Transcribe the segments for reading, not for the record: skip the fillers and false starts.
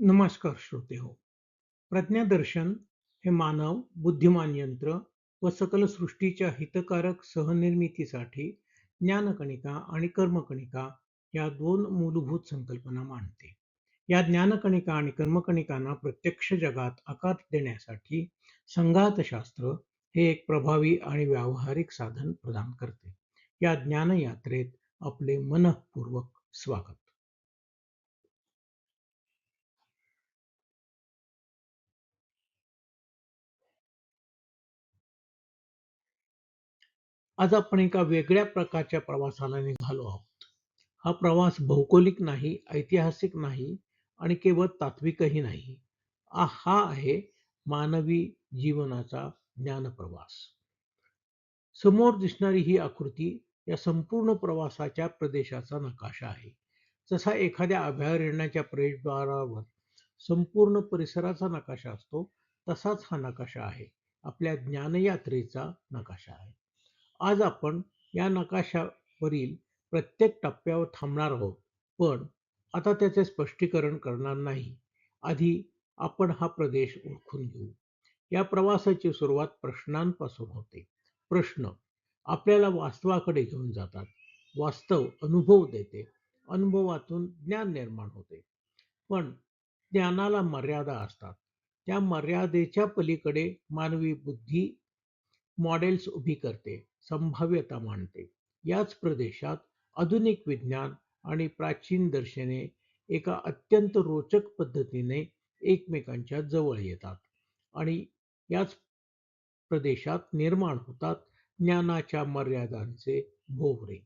नमस्कार श्रोते हो. प्रज्ञादर्शन हे मानव, बुद्धिमान यंत्र व सकल सृष्टीच्या हितकारक सहनिर्मितीसाठी ज्ञानकणिका आणि कर्मकणिका या दोन मूलभूत संकल्पना मांडते. या ज्ञानकणिका आणि कर्मकणिकांना प्रत्यक्ष जगात आकार देण्यासाठी संघातशास्त्र हे एक प्रभावी आणि व्यावहारिक साधन प्रदान करते. या ज्ञानयात्रेत आपले मनःपूर्वक स्वागत. आज आपण एका वेगळ्या प्रकारच्या प्रवासाला निघालो आहोत. हा प्रवास भौगोलिक नाही, ऐतिहासिक नाही आणि केवळ तात्विकही नाही. हा आहे मानवी जीवनाचा ज्ञानप्रवास. समोर दिसणारी ही आकृती या संपूर्ण प्रवासाच्या प्रदेशाचा नकाशा आहे. जसा एखाद्या अभयारण्याच्या प्रवेशद्वारावर संपूर्ण परिसराचा नकाशा असतो, तसाच हा नकाशा आहे. आपल्या ज्ञानयात्रेचा नकाशा आहे. आज आपण या नकाशावरील प्रत्येक टप्प्यावर थांबणार आहोत, पण आता त्याचे स्पष्टीकरण करणार नाही. आधी आपण हा प्रदेश ओळखून घेऊ. या प्रवासाची सुरुवात प्रश्नांपासून होते. प्रश्न आपल्याला वास्तवाकडे घेऊन जातात. वास्तव अनुभव देते. अनुभवातून ज्ञान निर्माण होते. पण ज्ञानाला मर्यादा असतात. त्या मर्यादेच्या पलीकडे मानवी बुद्धी मॉडेल्स उभी करते, संभाव्यता मांडते. याच प्रदेशात आधुनिक विज्ञान आणि प्राचीन दर्शने एका अत्यंत रोचक पद्धतीने एकमेकांच्या जवळ येतात आणि याच प्रदेशात निर्माण होतात ज्ञानाच्या मर्यादांचे भोवरे.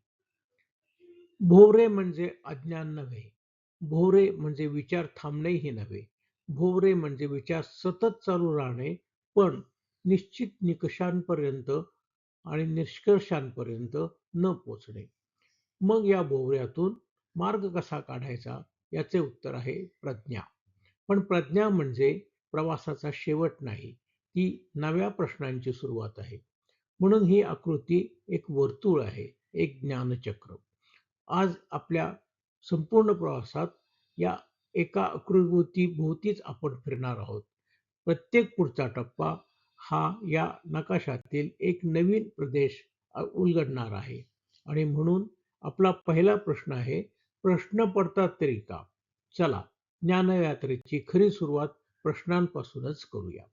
भोवरे म्हणजे अज्ञान नव्हे. भोवरे म्हणजे विचार थांबणेही नव्हे. भोवरे म्हणजे विचार सतत चालू राहणे, पण निश्चित निकषांपर्यंत आणि निष्कर्षांपर्यंत न पोचणे. मग या भोवऱ्यातून मार्ग कसा काढायचा याचे उत्तर आहे प्रज्ञा. पण प्रज्ञा म्हणजे प्रवासाचा शेवट नाही, ती नव्या प्रश्नांची सुरुवात आहे. म्हणून ही आकृती एक वर्तुळ आहे, एक ज्ञानचक्र. आज आपल्या संपूर्ण प्रवासात या एका आकृती भोवतीच आपण फिरणार आहोत. प्रत्येक पुढचा टप्पा हा या नकाशातील एक नवीन प्रदेश उलगडणार आहे. आणि म्हणून आपला पहिला प्रश्न आहे, प्रश्न पडतात तरी का? चला, ज्ञानयात्रेची खरी सुरुवात प्रश्नांपासूनच करूया.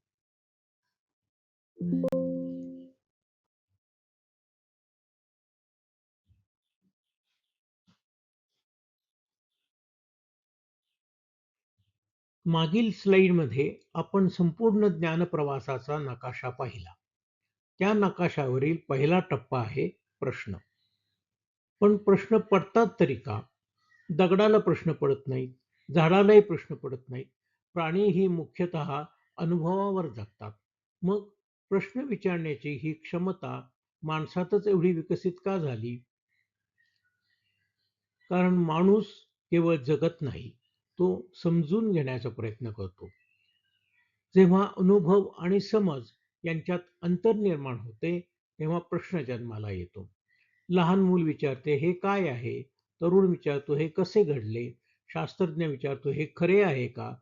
मागील स्लाइडमध्ये आपण संपूर्ण ज्ञानप्रवासाचा नकाशा पाहिला. त्या नकाशावरील पहिला टप्पा आहे प्रश्न. पण प्रश्न पडतात तरी का? दगडाला प्रश्न पडत नाहीत, झाडालाही प्रश्न पडत नाहीत. प्राणी ही मुख्यतः अनुभवावर जगतात. मग प्रश्न विचारण्याची ही क्षमता माणसातच एवढी विकसित का झाली? कारण माणूस केवळ जगत नाही, तो समजून घेण्याचा प्रयत्न करतो. जेव्हा अनुभव आणि समज यांच्यात अंतर निर्माण होते, तेव्हा प्रश्न जन्माला येतो. लहान मूल विचारते, हे काय आहे? तरुण विचारतो, हे कसे घडले? शास्त्रज्ञ विचारतो, हे खरे आहे का?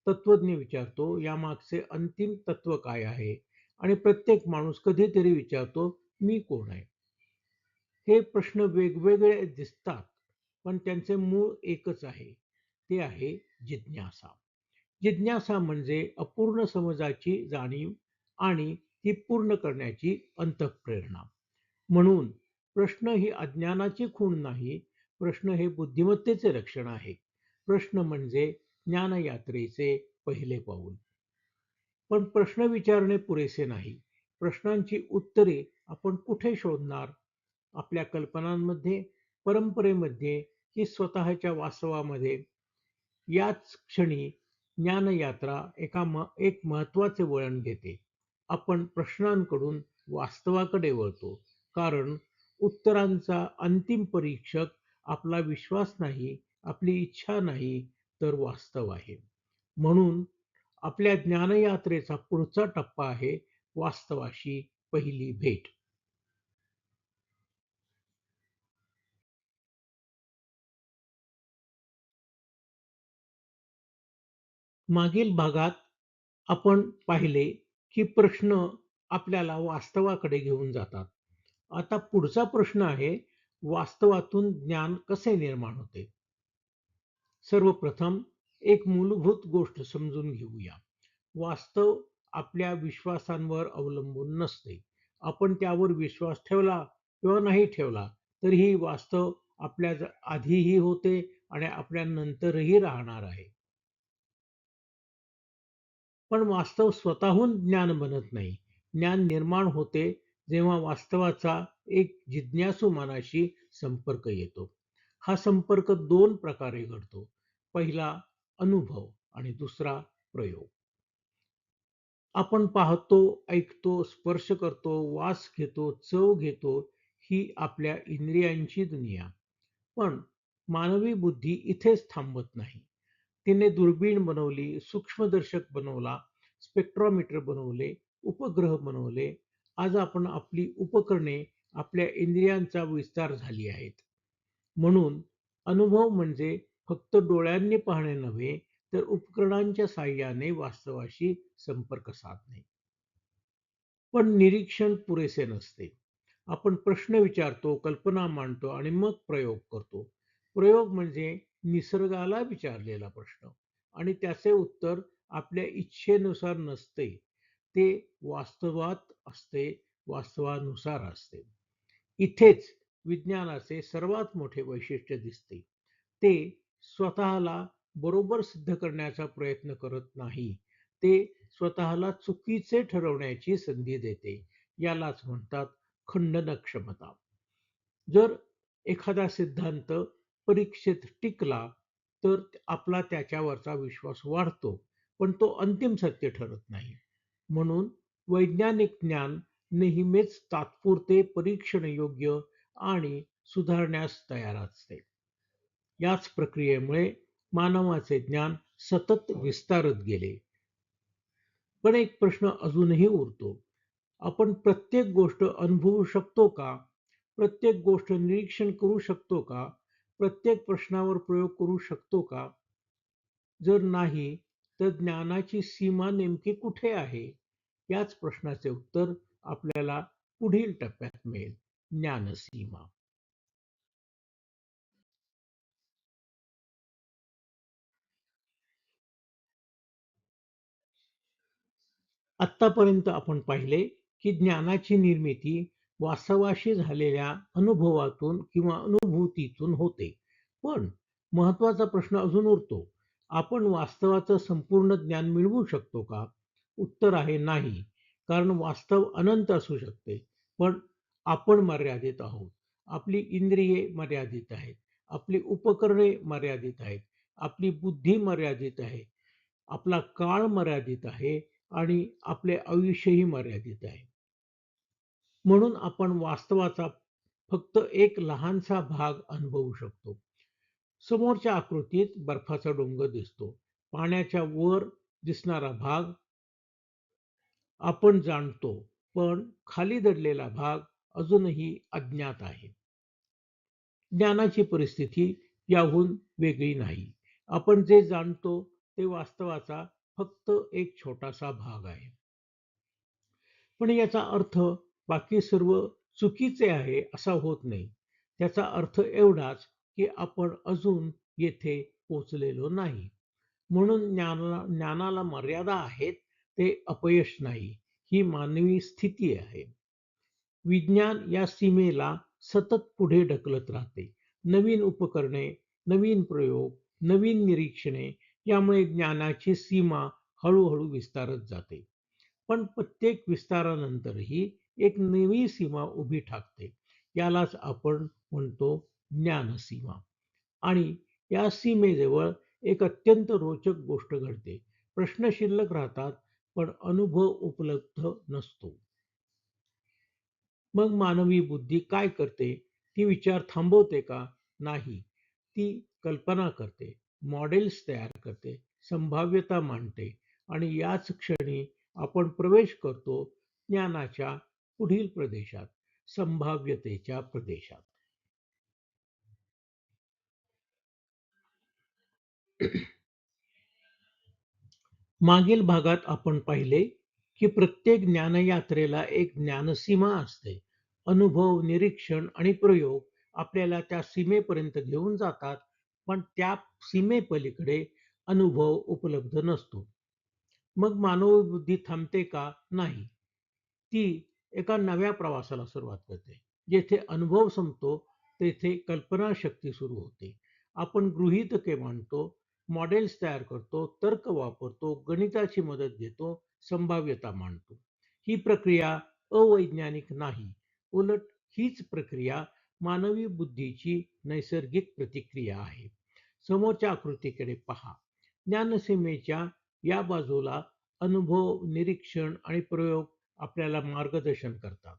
तत्वज्ञ विचारतो, यामागचे अंतिम तत्व काय आहे? आणि प्रत्येक माणूस कधीतरी विचारतो, मी कोण आहे? हे प्रश्न वेगवेगळे दिसतात, पण त्यांचे मूळ एकच आहे. ते आहे जिज्ञासा. जिज्ञासा म्हणजे अपूर्ण समजाची जाणीव आणि ती पूर्ण करण्याची अंतःप्रेरणा. म्हणून प्रश्न ही अज्ञानाची खूण नाही, प्रश्न हे बुद्धिमत्तेचे रक्षण आहे. प्रश्न म्हणजे ज्ञानयात्रेचे पहिले पाऊल. पण प्रश्न विचारणे पुरेसे नाही. प्रश्नांची उत्तरे आपण कुठे शोधणार? आपल्या कल्पनांमध्ये, परंपरेमध्ये की स्वतःच्या वास्तवामध्ये? याच क्षणी ज्ञानयात्रा एक महत्त्वाचे वळण घेते. आपण प्रश्नांकडून वास्तवाकडे वळतो, कारण उत्तरांचा अंतिम परीक्षक आपला विश्वास नाही, आपली इच्छा नाही, तर वास्तव आहे. म्हणून आपल्या ज्ञानयात्रेचा पुढचा टप्पा आहे वास्तवाशी पहिली भेट. मागील भागात आपण पाहिले, की प्रश्न आपल्याला वास्तवाकडे घेऊन जातात. आता पुढचा प्रश्न आहे, वास्तवातून ज्ञान कसे निर्माण होते? सर्वप्रथम एक मूलभूत गोष्ट समजून घेऊया. वास्तव आपल्या विश्वासांवर अवलंबून नसते. आपण त्यावर विश्वास ठेवला किंवा नाही ठेवला, तरीही वास्तव आपल्या आधीही होते आणि आपल्या नंतरही राहणार आहे. पण वास्तव स्वतःहून ज्ञान बनत नाही. ज्ञान निर्माण होते जेव्हा वास्तवाचा एक जिज्ञासू मनाशी संपर्क येतो. हा संपर्क दोन प्रकारे घडतो. पहिला अनुभव आणि दुसरा प्रयोग. आपण पाहतो, ऐकतो, स्पर्श करतो, वास घेतो, चव घेतो, ही आपल्या इंद्रियांची दुनिया. पण मानवी बुद्धी इथेच थांबत नाही. तिने दुर्बीण बनवली, सूक्ष्मदर्शक बनवला, स्पेक्ट्रोमीटर बनवले, उपग्रह बनवले. आज आपण आपली उपकरणे आपल्या इंद्रियांचा विस्तार झाली आहेत. म्हणून अनुभव म्हणजे फक्त डोळ्यांनी पाहणे नव्हे, तर उपकरणांच्या साहाय्याने वास्तवाशी संपर्क साधणे. पण निरीक्षण पुरेसे नसते. आपण प्रश्न विचारतो, कल्पना मांडतो आणि मग प्रयोग करतो. प्रयोग म्हणजे निसर्गाला विचारलेला प्रश्न आणि त्याचे उत्तर आपल्या इच्छेनुसार नसते. ते वास्तवात असते, वास्तवानुसार असते. इथेच विज्ञानाचे सर्वात मोठे वैशिष्ट्य दिसते. ते स्वतःला बरोबर सिद्ध करण्याचा प्रयत्न करत नाही. ते स्वतःला चुकीचे ठरवण्याची संधी देते. यालाच म्हणतात खंडन क्षमता. जर एखादा सिद्धांत परीक्षेत टिकला, तर आपला त्याच्यावरचा विश्वास वाढतो, पण तो अंतिम सत्य ठरत नाही. म्हणून वैज्ञानिक ज्ञान नेहमीच तात्पुरते परीक्षणयोग्य आणि सुधारण्यास तयार असते. याच प्रक्रियेमुळे मानवाचे ज्ञान सतत विस्तारत गेले. पण एक प्रश्न अजूनही उरतो. आपण प्रत्येक गोष्ट अनुभवू शकतो का? प्रत्येक गोष्ट निरीक्षण करू शकतो का? प्रत्येक प्रश्नावर प्रयोग करू शकतो का? जर नाही, तर ज्ञानाची सीमा नेमकी कुठे आहे? याच प्रश्नाचे उत्तर आपल्याला पुढील टप्प्यात मिळेल. ज्ञानसीमा. आत्तापर्यंत आपण पाहिले, की ज्ञानाची निर्मिती वास्तवाशी झालेल्या अनुभवातून किंवा अनुभूतीतून होते. पण महत्त्वाचा प्रश्न अजून उरतो. आपण वास्तवाचं संपूर्ण ज्ञान मिळवू शकतो का? उत्तर आहे नाही. कारण वास्तव अनंत असू शकते. पण आपण मर्यादित आहोत. आपली इंद्रिये मर्यादित आहेत. आपली उपकरणे मर्यादित आहेत. आपली बुद्धी मर्यादित आहे. आपला काळ मर्यादित आहे आणि आपले आयुष्यही मर्यादित आहे. म्हणून आपण वास्तवाचा फक्त एक लहानसा भाग अनुभवू शकतो. समोरच्या आकृतीत बर्फाचा डोंगर दिसतो. पाण्याच्या वर दिसणारा भाग आपण जाणतो, पण खाली दडलेला भाग अजूनही अज्ञात आहे. ज्ञानाची परिस्थिती याहून वेगळी नाही. आपण जे जाणतो ते वास्तवाचा फक्त एक छोटासा भाग आहे. पण याचा अर्थ बाकी सर्व चुकीचे आहे असा होत नाही. त्याचा अर्थ एवढाच, की आपण अजून येथे पोचलेलो नाही. म्हणून ज्ञानाला मर्यादा आहेत, ते अपयश नाही. ही मानवी स्थिती आहे. विज्ञान या सीमेला सतत पुढे ढकलत राहते. नवीन उपकरणे, नवीन प्रयोग, नवीन निरीक्षणे यामुळे ज्ञानाची सीमा हळूहळू विस्तारत जाते. पण प्रत्येक विस्तारानंतरही एक नवी सीमा उभी ठाकते. यालाच आपण म्हणतो ज्ञानसीमा. आणि या सीमेजवळ एक अत्यंत रोचक गोष्ट घडते. प्रश्न शिल्लक राहतात, पण अनुभव उपलब्ध नसतो. मग मानवी बुद्धी काय करते? ती विचार थांबवते का? नाही. ती कल्पना करते, मॉडेल्स तयार करते, संभाव्यता मांडते आणि याच क्षणी आपण प्रवेश करतो ज्ञानाच्या पुढील प्रदेशात, संभाव्यतेच्या प्रदेशात. मागील भागात आपण पाहिले की प्रत्येक ज्ञानयात्रेला एक ज्ञानसीमा असते. अनुभव, निरीक्षण आणि प्रयोग आपल्याला त्या सीमेपर्यंत घेऊन जातात, पण त्या सीमेपलीकडे अनुभव उपलब्ध नसतो. मग मानवी बुद्धी थांबते का? नाही. ती एका नव्या प्रवासाला सुरुवात करते. जेथे अनुभव संपतो, तेथे कल्पनाशक्ती सुरू होते. आपण गृहीतके मांडतो, मॉडेल्स तयार करतो, तर्क वापरतो, गणिताची मदत घेतो, संभाव्यता मांडतो. ही प्रक्रिया अवैज्ञानिक नाही. उलट हीच प्रक्रिया मानवी बुद्धीची नैसर्गिक प्रतिक्रिया आहे. समोरच्या आकृतीकडे पहा. ज्ञानसीमेच्या या बाजूला अनुभव, निरीक्षण आणि प्रयोग आपल्याला मार्गदर्शन करतात.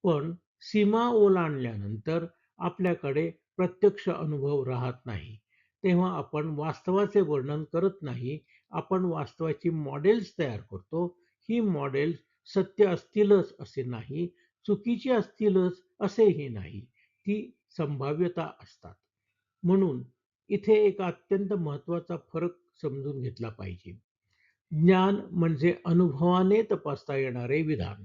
पण सीमा ओलांडल्यानंतर आपल्याकडे प्रत्यक्ष अनुभव राहत नाही. तेव्हा आपण वास्तवाचे वर्णन करत नाही, आपण वास्तवाची मॉडेल्स तयार करतो. ही मॉडेल्स सत्य असतीलच असे नाही, चुकीची असतीलच असेही नाही. ती संभाव्यता असतात. म्हणून इथे एक अत्यंत महत्वाचा फरक समजून घेतला पाहिजे. ज्ञान म्हणजे अनुभवाने तपासता येणारे विधान.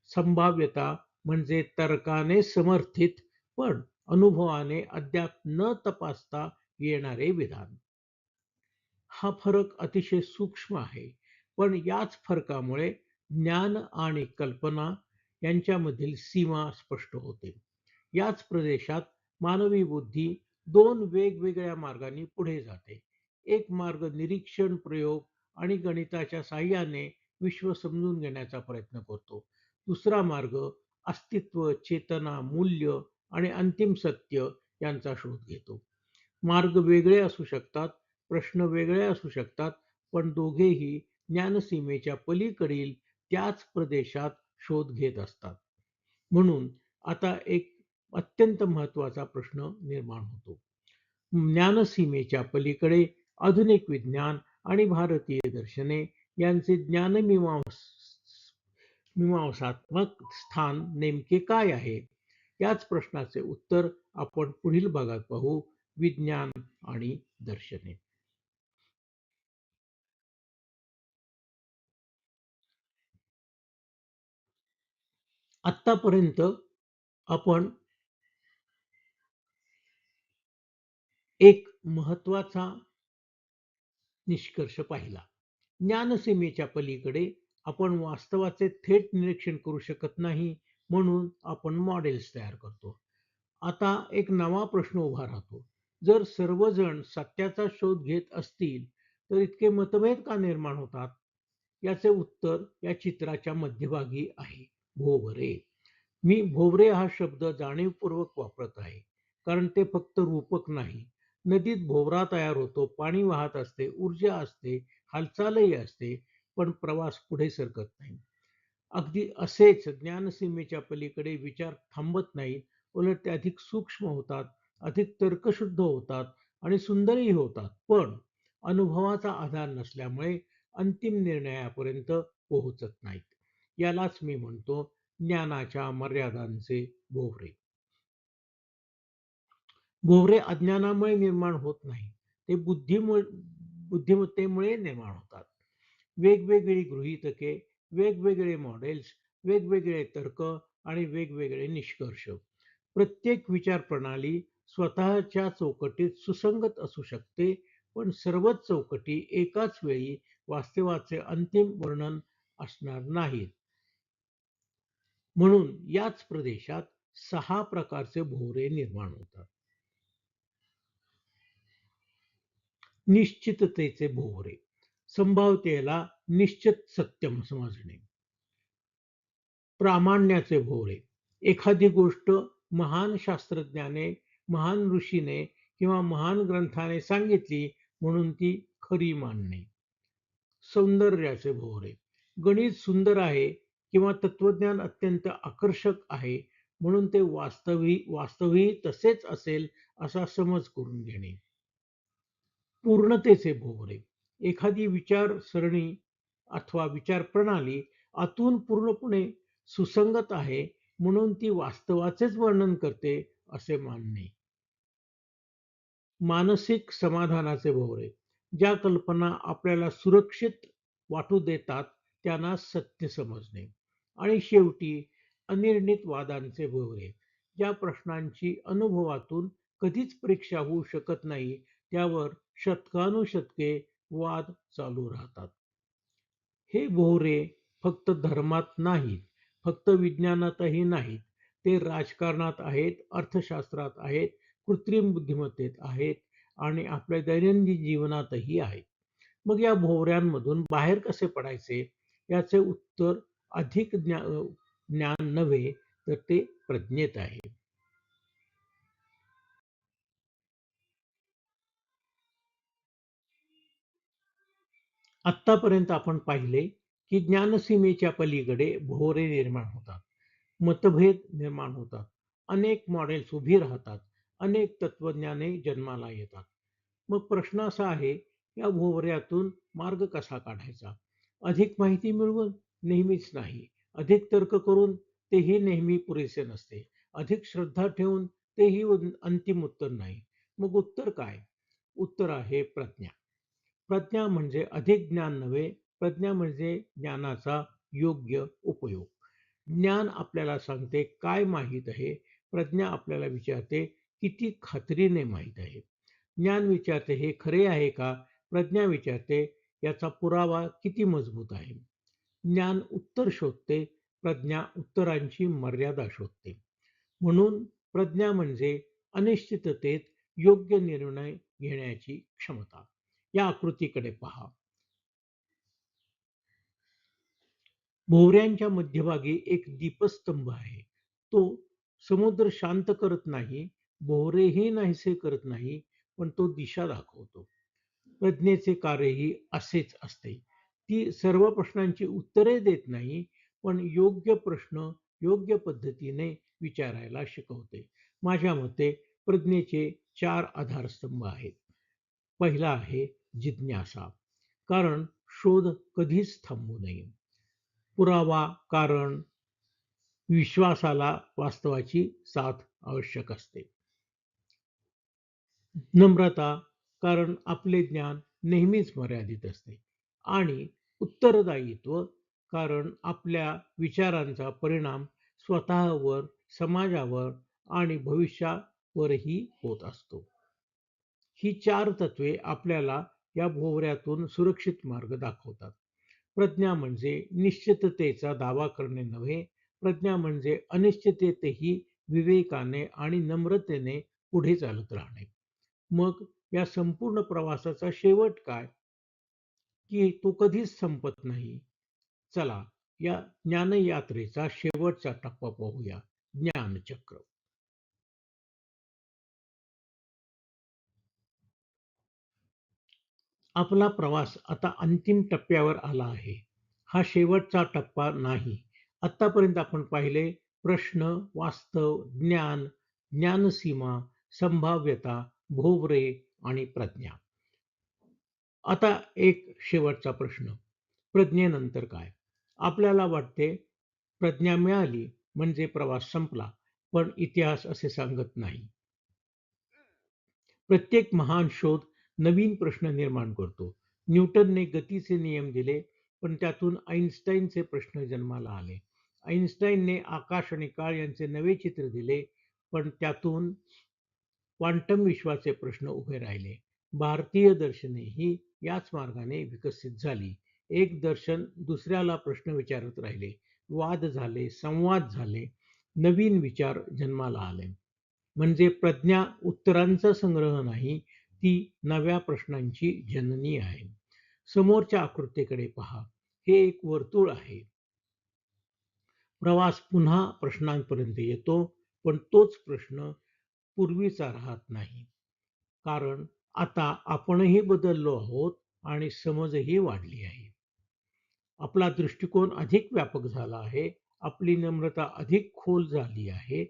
संभाव्यता म्हणजे तर्काने समर्थित पण अनुभवाने अद्याप न तपासता येणारे विधान. हा फरक अतिशय सूक्ष्म आहे, पण याच फरकामुळे ज्ञान आणि कल्पना यांच्यामधील सीमा स्पष्ट होते. याच प्रदेशात मानवी बुद्धी दोन वेगवेगळ्या मार्गांनी पुढे जाते. एक मार्ग निरीक्षण, प्रयोग आणि गणिताच्या साहाय्याने विश्व समजून घेण्याचा प्रयत्न करतो. दुसरा मार्ग अस्तित्व, चेतना, मूल्य आणि अंतिम सत्य यांचा शोध घेतो. मार्ग वेगळे असू शकतात, प्रश्न वेगळे असू शकतात, पण दोघेही ज्ञानसीमेच्या पलीकडील त्याच प्रदेशात शोध घेत असतात. म्हणून आता एक अत्यंत महत्वाचा प्रश्न निर्माण होतो. ज्ञानसीमेच्या पलीकडे आधुनिक विज्ञान आणि भारतीय दर्शने यांचे मीमांसात्मक स्थान नेमके काय आहे? याच प्रश्नाचे उत्तर आपण पुढील भागात पाहू. विज्ञान आणि दर्शने. आतापर्यंत आपण एक महत्वाचा निष्कर्ष पाहिला. ज्ञानसीमेच्या पलीकडे आपण वास्तवाचे थेट निरीक्षण करू शकत नाही, म्हणून आपण मॉडेल्स तयार करतो. आता एक नवा प्रश्न उभा राहतो. जर सर्वजण सत्याचा शोध घेत असतील, तर इतके मतभेद का निर्माण होतात? याचे उत्तर या चित्राच्या मध्यभागी आहे. भोवरे. मी भोवरे हा शब्द जाणीवपूर्वक वापरत आहे, कारण ते फक्त रूपक नाही. नदीत भोवरा तयार होतो, पाणी वाहत असते, ऊर्जा असते, हालचालही असते, पण प्रवास पुढे सरकत नाही. अगदी असेच ज्ञानसीमेच्या पलीकडे विचार थांबत नाहीत, उलट ते अधिक सूक्ष्म होतात, अधिक तर्कशुद्ध होतात आणि सुंदरही होतात. पण अनुभवाचा आधार नसल्यामुळे अंतिम निर्णयापर्यंत पोहोचत नाहीत. यालाच मी म्हणतो ज्ञानाच्या मर्यादांचे भोवरे. भोवरे अज्ञानामुळे निर्माण होत नाही, ते बुद्धिमत्तेमुळे निर्माण होतात. वेगवेगळी गृहीतके, वेगवेगळे मॉडेल्स, वेगवेगळे तर्क आणि वेगवेगळे निष्कर्ष. प्रत्येक विचार प्रणाली स्वतःच्या चौकटीत सुसंगत असू शकते, पण सर्वच चौकटी एकाच वेळी वास्तवाचे अंतिम वर्णन असणार नाहीत. म्हणून याच प्रदेशात 6 प्रकारचे भोवरे निर्माण होतात. निश्चिततेचे भोवरे. संभाव्यतेला निश्चित सत्य समजणे. प्रामाण्याचे भोवरे. एखादी गोष्ट महान शास्त्रज्ञाने, महान ऋषीने किंवा महान ग्रंथाने सांगितली म्हणून ती खरी मानणे. सौंदर्याचे भोवरे. गणित सुंदर आहे किंवा तत्वज्ञान अत्यंत आकर्षक आहे म्हणून ते वास्तवही तसेच असेल असा समज करून घेणे. पूर्णतेचे भोवरे. एखादी विचारसरणी अथवा विचार प्रणाली आतून पूर्णपणे सुसंगत आहे म्हणून ती वास्तवाचेच वर्णन करते असे मानणे. मानसिक समाधानाचे भोवरे. ज्या कल्पना आपल्याला सुरक्षित वाटू देतात त्यांना सत्य समजणे. आणि शेवटी अनिर्णित वादांचे भोवरे. ज्या प्रश्नांची अनुभवातून कधीच परीक्षा होऊ शकत नाही, त्यावर शतकानुशतके वाद चालू राहतात. हे भोवरे फक्त धर्मात नाहीत, फक्त विज्ञानातही नाहीत. ते राजकारणात आहेत, अर्थशास्त्रात आहेत, कृत्रिम बुद्धिमत्तेत आहेत आणि आपल्या दैनंदिन जीवनातही आहेत. मग या भोवऱ्यांमधून बाहेर कसे पडायचे? याचे उत्तर अधिक ज्ञान नव्हे, तर ते प्रज्ञेत आहे. आत्तापर्यंत आपण पाहिले, की ज्ञानसीमेच्या पलीकडे भोवरे निर्माण होतात. मतभेद निर्माण होतात. अनेक मॉडेल्स उभी राहतात. अनेक तत्वज्ञाने जन्माला येतात. मग प्रश्न असा आहे, या भोवऱ्यातून मार्ग कसा काढायचा? अधिक माहिती मिळवून? नेहमीच नाही. अधिक तर्क करून? तेही नेहमी पुरेसे नसते. अधिक श्रद्धा ठेवून? तेही अंतिम उत्तर नाही. मग उत्तर काय? उत्तर आहे प्रज्ञा. प्रज्ञा म्हणजे अधिक ज्ञान नव्हे, प्रज्ञा म्हणजे ज्ञानाचा योग्य उपयोग. ज्ञान आपल्याला सांगते काय माहीत आहे, प्रज्ञा आपल्याला विचारते किती खात्रीने माहीत आहे. ज्ञान विचारते हे खरे आहे का, प्रज्ञा विचारते याचा पुरावा किती मजबूत आहे. ज्ञान उत्तर शोधते, प्रज्ञा उत्तरांची मर्यादा शोधते. म्हणून प्रज्ञा म्हणजे अनिश्चिततेत योग्य निर्णय घेण्याची क्षमता. या आकृतीकडे पहा. भोवऱ्यांच्या मध्यभागी एक दीपस्तंभ आहे. तो समुद्र शांत करत नाही, भोवरेही नाहीसे करत नाही, पण तो दिशा दाखवतो. प्रज्ञेचे कार्यही असेच असते. ती सर्व प्रश्नांची उत्तरे देत नाही, पण योग्य प्रश्न योग्य पद्धतीने विचारायला शिकवते. माझ्या मते प्रज्ञेचे 4 आधारस्तंभ आहेत. पहिला आहे जिज्ञासा. कारण शोध कधीच थांबू नये. पुरावा, कारण, विश्वासाला वास्तवाची साथ आवश्यक असते. नम्रता, कारण आपले ज्ञान नेहमीच मर्यादित असते. आणि उत्तरदायित्व, कारण आपल्या विचारांचा परिणाम स्वतःवर, समाजावर आणि भविष्यावरही होत असतो. ही 4 तत्वे आपल्याला या भोवऱ्यातून सुरक्षित मार्ग दाखवतात. प्रज्ञा म्हणजे निश्चिततेचा दावा करणे नव्हे, प्रज्ञा म्हणजे अनिश्चिततेतही विवेकाने आणि नम्रतेने पुढे चालत राहणे. मग या संपूर्ण प्रवासाचा शेवट काय? की तो कधीच संपत नाही. चला, या ज्ञानयात्रेचा शेवटचा टप्पा पाहूया, ज्ञानचक्र. आपला प्रवास आता अंतिम टप्प्यावर आला आहे. हा शेवटचा टप्पा नाही. आत्तापर्यंत आपण पाहिले प्रश्न, वास्तव, ज्ञान, ज्ञानसीमा, संभाव्यता, भोवरे आणि प्रज्ञा. आता एक शेवटचा प्रश्न. प्रज्ञेनंतर काय? आपल्याला वाटते प्रज्ञा मिळाली म्हणजे प्रवास संपला, पण इतिहास असे सांगत नाही. प्रत्येक महान शोध नवीन प्रश्न निर्माण करतो. न्यूटनने गतीचे नियम दिले, पण त्यातून आइन्स्टाईनचे प्रश्न जन्माला आले. आइन्स्टाईनने आकाश आणि काळ यांचे नवे चित्र दिले, पण त्यातून क्वांटम विश्वाचे प्रश्न उभे राहिले. भारतीय दर्शनेही याच मार्गाने विकसित झाली. एक दर्शन दुसऱ्याला प्रश्न विचारत राहिले. वाद झाले, संवाद झाले, नवीन विचार जन्माला आले. म्हणजे प्रज्ञा उत्तरांचा संग्रह नाही, ती नव्या प्रश्नांची जननी आहे. समोरच्या आकृतीकडे पहा. हे एक वर्तुळ आहे. प्रवास पुन्हा प्रश्नांपर्यंत येतो, पण तोच प्रश्न पूर्वीचा राहत नाही. कारण आता आपणही बदललो आहोत आणि समजही वाढली आहे. आपला दृष्टिकोन अधिक व्यापक झाला आहे. आपली नम्रता अधिक खोल झाली आहे.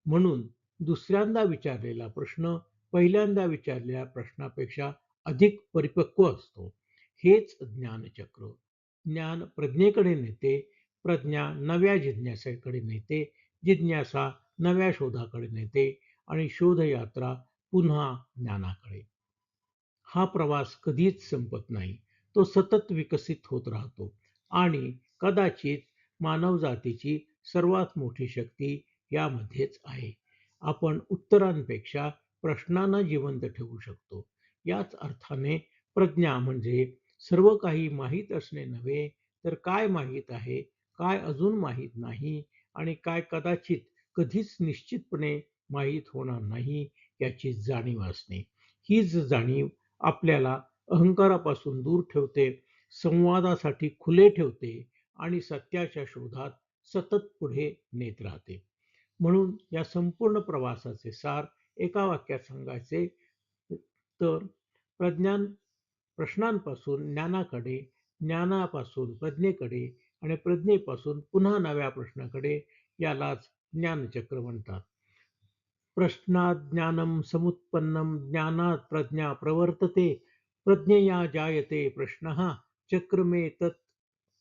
म्हणून दुसऱ्यांदा विचारलेला प्रश्न पहिल्यांदा विचारलेल्या प्रश्नापेक्षा अधिक परिपक्व असतो. हेच ज्ञानचक्र. ज्ञान प्रज्ञेकडे नेते, प्रज्ञा नव्या जिज्ञासेकडे नेते, जिज्ञासा नव्या शोधाकडे नेते आणि शोधयात्रा पुन्हा ज्ञानाकडे. हा प्रवास कधीच संपत नाही. तो सतत विकसित होत राहतो आणि कदाचित मानवजातीची सर्वात मोठी शक्ती यामध्येच आहे. आपण उत्तरांपेक्षा प्रश्नांना जिवंत ठेवू शकतो. याच अर्थाने प्रज्ञा म्हणजे सर्व काही माहीत असणे नव्हे, तर काय माहीत आहे, काय अजून माहीत नाही आणि काय कदाचित कधीच निश्चितपणे माहीत होणार नाही याची जाणीव असणे. हीच जाणीव आपल्याला अहंकारापासून दूर ठेवते, संवादासाठी खुले ठेवते आणि सत्याच्या शोधात सतत पुढे नेत राहते. म्हणून या संपूर्ण प्रवासाचे सार एका वाक्यात सांगायचे तर प्रज्ञान प्रश्नांपासून ज्ञानाकडे, ज्ञानापासून प्रज्ञेकडे आणि प्रज्ञेपासून पुन्हा नव्या प्रश्नाकडे यालाच ज्ञानचक्र म्हणतात. प्रश्नात् ज्ञानं समुत्पन्नं ज्ञानात् प्रज्ञा प्रवर्तते प्रज्ञया जायते प्रश्नः चक्रमे तत्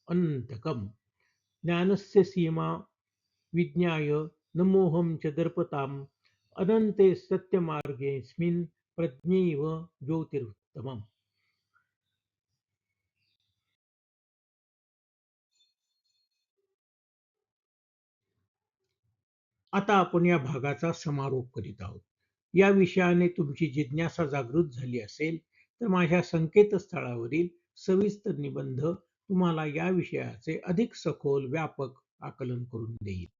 अनन्तकम् ज्ञानस्य सीमा विज्ञाय न मोहं च दर्पताम् अनन्ते सत्यमार्गेऽस्मिन् प्रज्ञैव ज्योतिरुत्तमम्. आता आपण या भागाचा समारोप करीत आहोत. या विषयाने तुमची जिज्ञासा जागृत झाली असेल, तर माझ्या संकेतस्थळावरील सविस्तर निबंध तुम्हाला या विषयाचे अधिक सखोल, व्यापक आकलन करून देईल.